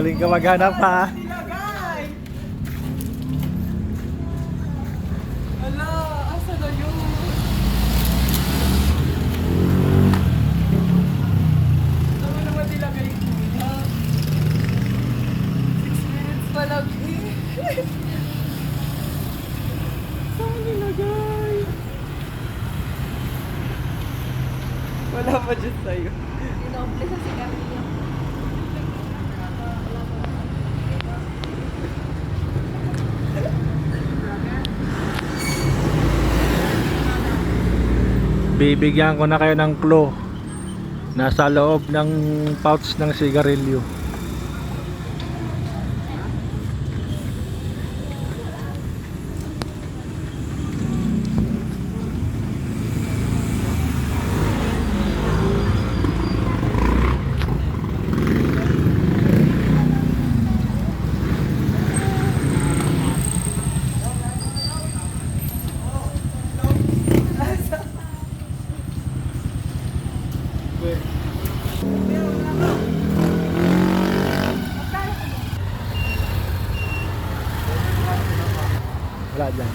Magaling ka maghanap ha. Nilagay! Ala, asa na yun? Saan mo naman nilagay ko? 6 minutes pa lang eh. Saan mo nilagay? Wala pa dyan sa'yo. Dinoble sa sigarilyo. Bibigyan ko na kayo ng clue. Nasa loob ng pouch ng sigarilyo. Wala dyan.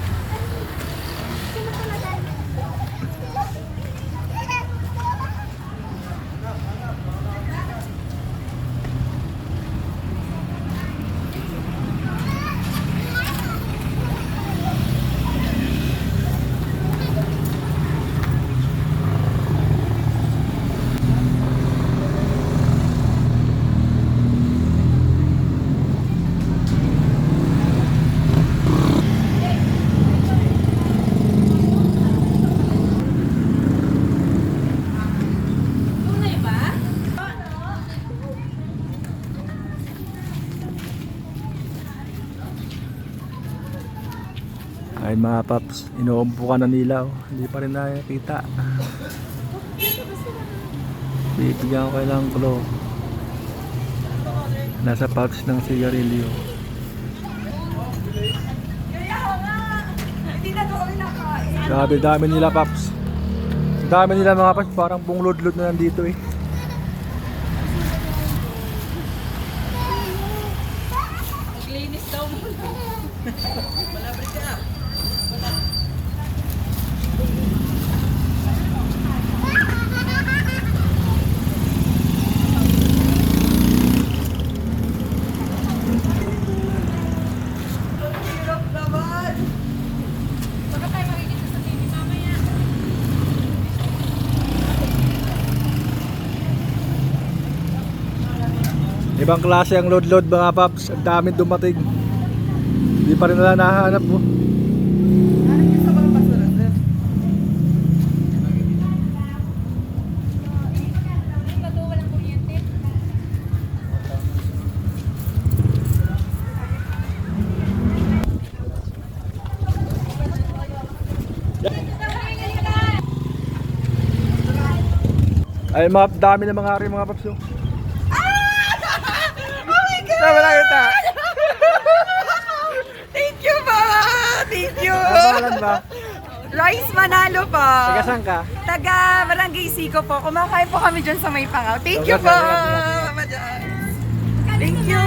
Tunay ba? Ay mga paps, inuumpo ka na nila. Hindi pa rin nakikita. Bibigyan ko kayo ng clue. Nasa pouch ng sigarilyo. Kaya nga! Hindi na doon nakain. Dami nila paps. Dami nila mga paps, parang bunglod-lod na nandito eh. Maglinis daw muna. Ang hirap naman! Baka tayo makikita sa TV mamaya. Ibang klase ang load-load mga paps. Ang daming dumating. Hindi pa rin nila nahanap mo. Ano yung sa mga basura, sir? Ay, bato walang kuryente. Ay mga dami na mga hari mga paps. Oh. Oh my God! Sabi lang kita. Thank you po! Thank you! Ano pangalan ba? Rice Manalo po. Taga saan ka? Taga Barangay Sico po. Kumakain po kami dyan sa may pangaw. Thank you Taga po! saan? Mama Diyos. Thank you!